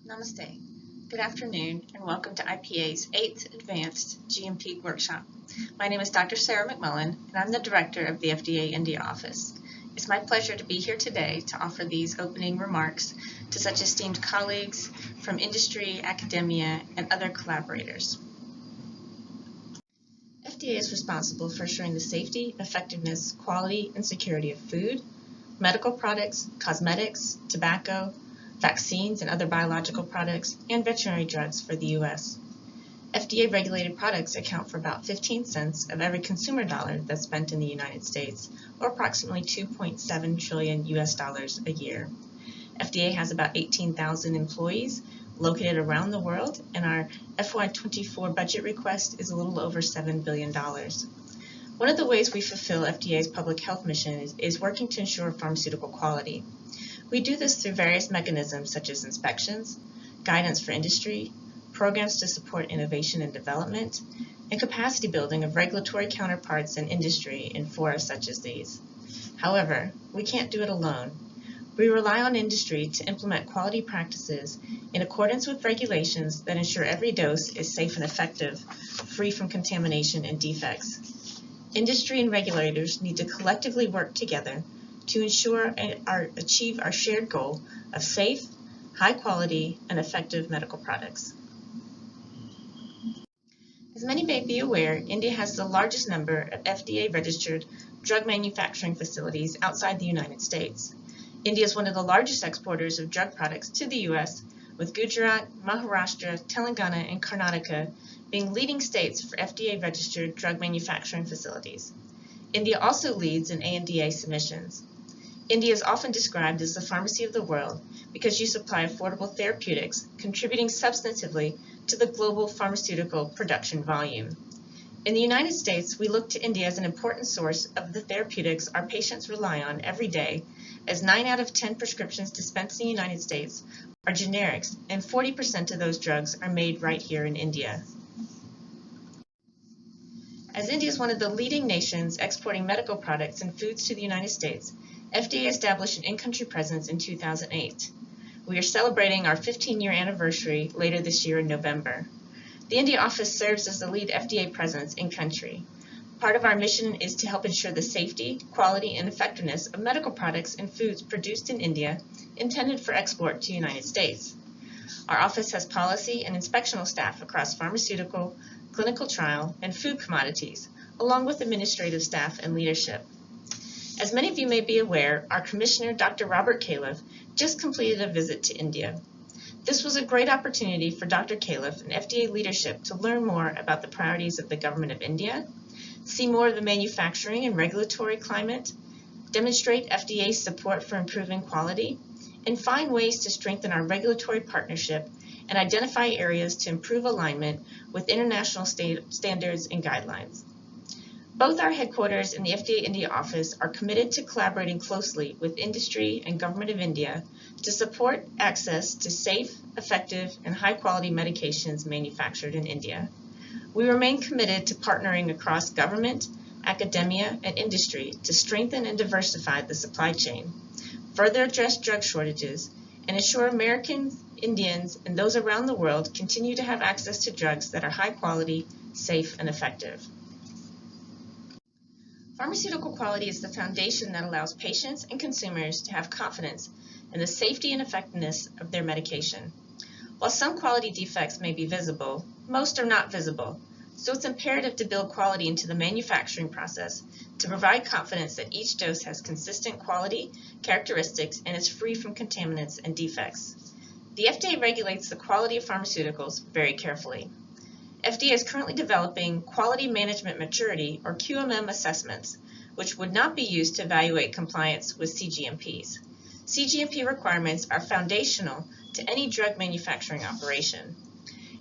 Namaste. Good afternoon and welcome to IPA's 8th Advanced GMP Workshop. My name is Dr. Sarah McMullen and I'm the Director of the FDA India Office. It's my pleasure to be here today to offer these opening remarks to such esteemed colleagues from industry, academia, and other collaborators. FDA is responsible for ensuring the safety, effectiveness, quality, and security of food, medical products, cosmetics, tobacco, vaccines and other biological products, and veterinary drugs for the U.S. FDA-regulated products account for about 15 cents of every consumer dollar that's spent in the United States, or approximately 2.7 trillion US dollars a year. FDA has about 18,000 employees located around the world, and our FY24 budget request is a little over $7 billion. One of the ways we fulfill FDA's public health mission is working to ensure pharmaceutical quality. We do this through various mechanisms such as inspections, guidance for industry, programs to support innovation and development, and capacity building of regulatory counterparts in industry in fora such as these. However, we can't do it alone. We rely on industry to implement quality practices in accordance with regulations that ensure every dose is safe and effective, free from contamination and defects. Industry and regulators need to collectively work together to ensure and achieve our shared goal of safe, high quality, and effective medical products. As many may be aware, India has the largest number of FDA-registered drug manufacturing facilities outside the United States. India is one of the largest exporters of drug products to the U.S., with Gujarat, Maharashtra, Telangana, and Karnataka being leading states for FDA-registered drug manufacturing facilities. India also leads in ANDA submissions. India is often described as the pharmacy of the world because you supply affordable therapeutics, contributing substantively to the global pharmaceutical production volume. In the United States, we look to India as an important source of the therapeutics our patients rely on every day, as 9 out of 10 prescriptions dispensed in the United States are generics, and 40% of those drugs are made right here in India. As India is one of the leading nations exporting medical products and foods to the United States, FDA established an in-country presence in 2008. We are celebrating our 15-year anniversary later this year in November. The India office serves as the lead FDA presence in-country. Part of our mission is to help ensure the safety, quality, and effectiveness of medical products and foods produced in India intended for export to the United States. Our office has policy and inspectional staff across pharmaceutical, clinical trial, and food commodities, along with administrative staff and leadership. As many of you may be aware, our Commissioner, Dr. Robert Califf, just completed a visit to India. This was a great opportunity for Dr. Califf and FDA leadership to learn more about the priorities of the Government of India, see more of the manufacturing and regulatory climate, demonstrate FDA's support for improving quality, and find ways to strengthen our regulatory partnership and identify areas to improve alignment with international standards and guidelines. Both our headquarters and the FDA India office are committed to collaborating closely with industry and Government of India to support access to safe, effective, and high-quality medications manufactured in India. We remain committed to partnering across government, academia, and industry to strengthen and diversify the supply chain, further address drug shortages, and ensure Americans, Indians, and those around the world continue to have access to drugs that are high quality, safe, and effective. Pharmaceutical quality is the foundation that allows patients and consumers to have confidence in the safety and effectiveness of their medication. While some quality defects may be visible, most are not visible, so it's imperative to build quality into the manufacturing process to provide confidence that each dose has consistent quality, characteristics, and is free from contaminants and defects. The FDA regulates the quality of pharmaceuticals very carefully. FDA is currently developing Quality Management Maturity, or QMM assessments, which would not be used to evaluate compliance with CGMPs. CGMP requirements are foundational to any drug manufacturing operation.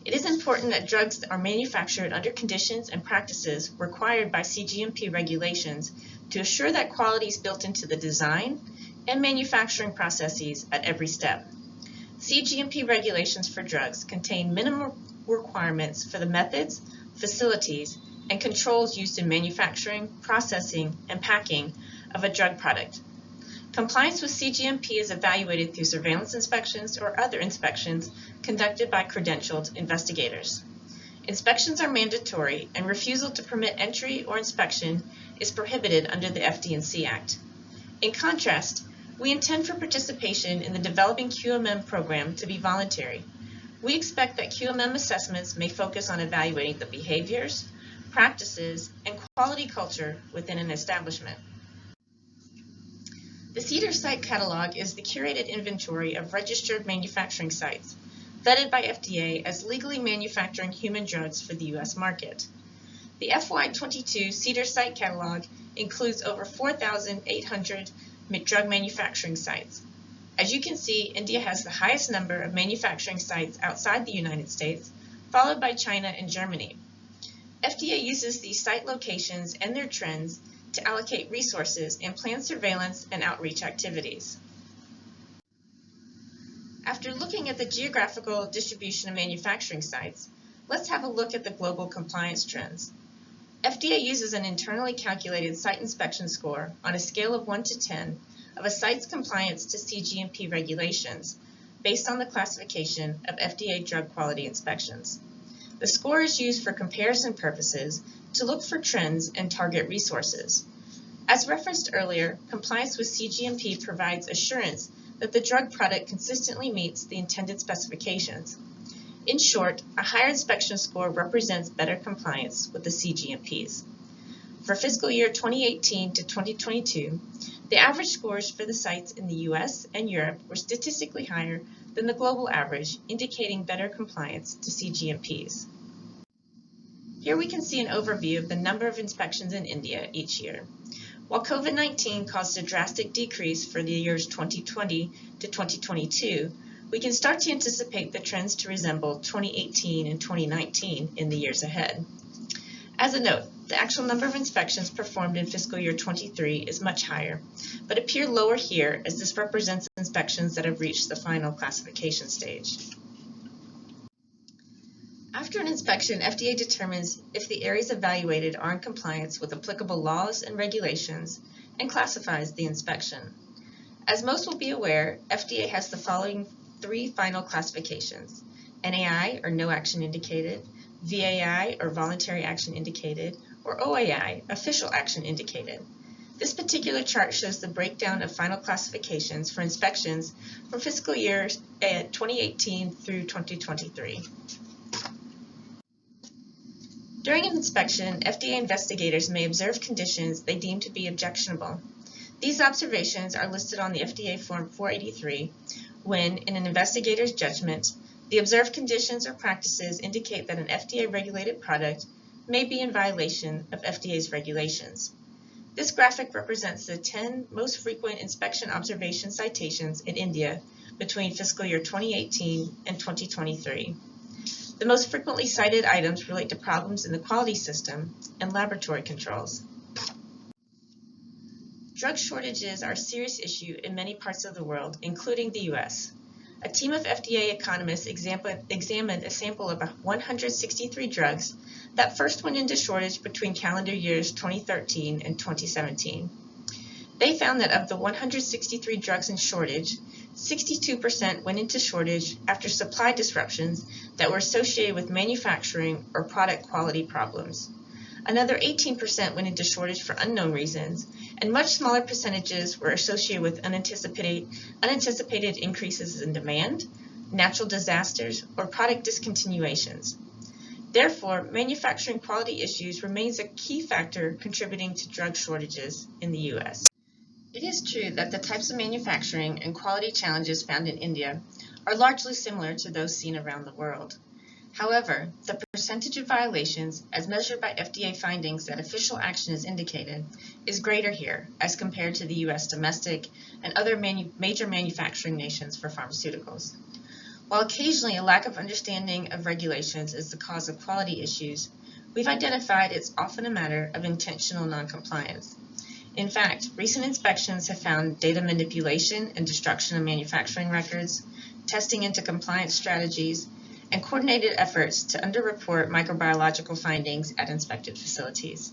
It is important that drugs are manufactured under conditions and practices required by CGMP regulations to assure that quality is built into the design and manufacturing processes at every step. CGMP regulations for drugs contain minimum requirements for the methods, facilities, and controls used in manufacturing, processing, and packing of a drug product. Compliance with CGMP is evaluated through surveillance inspections or other inspections conducted by credentialed investigators. Inspections are mandatory, and refusal to permit entry or inspection is prohibited under the FD&C Act. In contrast, we intend for participation in the Developing QMM program to be voluntary. We expect that QMM assessments may focus on evaluating the behaviors, practices, and quality culture within an establishment. The Cedar Site Catalog is the curated inventory of registered manufacturing sites, vetted by FDA as legally manufacturing human drugs for the U.S. market. The FY22 Cedar Site Catalog includes over 4,800 drug manufacturing sites. As you can see, India has the highest number of manufacturing sites outside the United States, followed by China and Germany. FDA uses these site locations and their trends to allocate resources and plan surveillance and outreach activities. After looking at the geographical distribution of manufacturing sites, let's have a look at the global compliance trends. FDA uses an internally calculated site inspection score on a scale of 1 to 10 of a site's compliance to CGMP regulations based on the classification of FDA drug quality inspections. The score is used for comparison purposes to look for trends and target resources. As referenced earlier, compliance with CGMP provides assurance that the drug product consistently meets the intended specifications. In short, a higher inspection score represents better compliance with the CGMPs. For fiscal year 2018 to 2022, the average scores for the sites in the US and Europe were statistically higher than the global average, indicating better compliance to CGMPs. Here we can see an overview of the number of inspections in India each year. While COVID-19 caused a drastic decrease for the years 2020 to 2022, we can start to anticipate the trends to resemble 2018 and 2019 in the years ahead. As a note, the actual number of inspections performed in fiscal year 23 is much higher, but appear lower here as this represents inspections that have reached the final classification stage. After an inspection, FDA determines if the areas evaluated are in compliance with applicable laws and regulations and classifies the inspection. As most will be aware, FDA has the following 3 final classifications: NAI, or No Action Indicated, VAI, or Voluntary Action Indicated, or OAI, Official Action Indicated. This particular chart shows the breakdown of final classifications for inspections for fiscal years 2018 through 2023. During an inspection, FDA investigators may observe conditions they deem to be objectionable. These observations are listed on the FDA Form 483 when, in an investigator's judgment, the observed conditions or practices indicate that an FDA-regulated product may be in violation of FDA's regulations. This graphic represents the 10 most frequent inspection observation citations in India between fiscal year 2018 and 2023. The most frequently cited items relate to problems in the quality system and laboratory controls. Drug shortages are a serious issue in many parts of the world, including the U.S. A team of FDA economists examined a sample of 163 drugs that first went into shortage between calendar years 2013 and 2017. They found that of the 163 drugs in shortage, 62% went into shortage after supply disruptions that were associated with manufacturing or product quality problems. Another 18% went into shortage for unknown reasons, and much smaller percentages were associated with unanticipated increases in demand, natural disasters, or product discontinuations. Therefore, manufacturing quality issues remains a key factor contributing to drug shortages in the U.S. It is true that the types of manufacturing and quality challenges found in India are largely similar to those seen around the world. However, the percentage of violations, as measured by FDA findings that official action is indicated, is greater here as compared to the U.S. domestic and other major manufacturing nations for pharmaceuticals. While occasionally a lack of understanding of regulations is the cause of quality issues, we've identified it's often a matter of intentional noncompliance. In fact, recent inspections have found data manipulation and destruction of manufacturing records, testing into compliance strategies, and coordinated efforts to underreport microbiological findings at inspected facilities.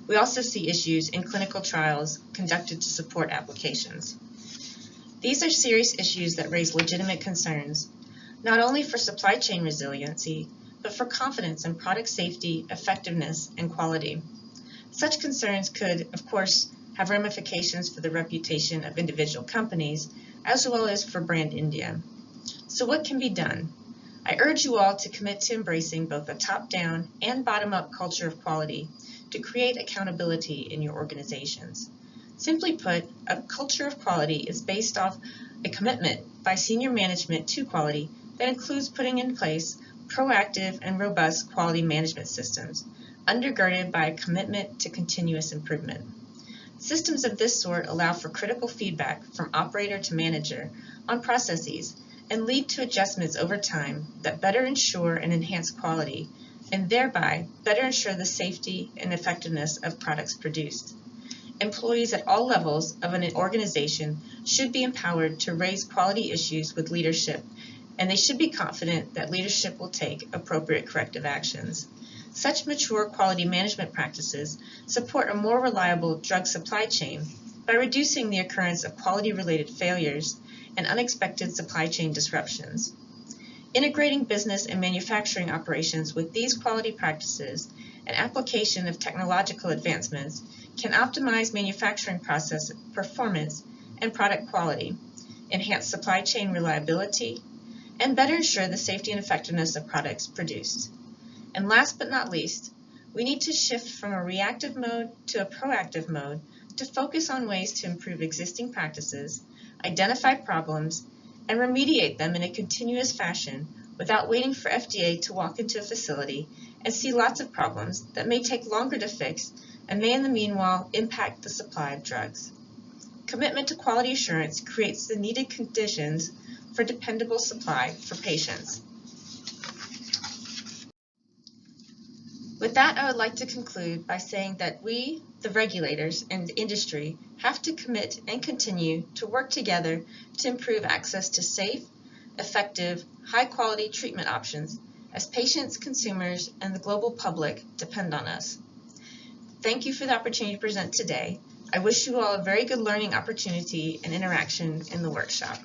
We also see issues in clinical trials conducted to support applications. These are serious issues that raise legitimate concerns, not only for supply chain resiliency, but for confidence in product safety, effectiveness, and quality. Such concerns could, of course, have ramifications for the reputation of individual companies, as well as for brand India. So what can be done? I urge you all to commit to embracing both a top-down and bottom-up culture of quality to create accountability in your organizations. Simply put, a culture of quality is based off a commitment by senior management to quality that includes putting in place proactive and robust quality management systems, undergirded by a commitment to continuous improvement. Systems of this sort allow for critical feedback from operator to manager on processes and lead to adjustments over time that better ensure and enhance quality, and thereby better ensure the safety and effectiveness of products produced. Employees at all levels of an organization should be empowered to raise quality issues with leadership, and they should be confident that leadership will take appropriate corrective actions. Such mature quality management practices support a more reliable drug supply chain by reducing the occurrence of quality-related failures and unexpected supply chain disruptions. Integrating business and manufacturing operations with these quality practices and application of technological advancements can optimize manufacturing process performance and product quality, enhance supply chain reliability, and better ensure the safety and effectiveness of products produced. And last but not least, we need to shift from a reactive mode to a proactive mode to focus on ways to improve existing practices, identify problems, and remediate them in a continuous fashion without waiting for FDA to walk into a facility and see lots of problems that may take longer to fix and may in the meanwhile impact the supply of drugs. Commitment to quality assurance creates the needed conditions for dependable supply for patients. With that, I would like to conclude by saying that we, the regulators and the industry, have to commit and continue to work together to improve access to safe, effective, high-quality treatment options as patients, consumers, and the global public depend on us. Thank you for the opportunity to present today. I wish you all a very good learning opportunity and interaction in the workshop.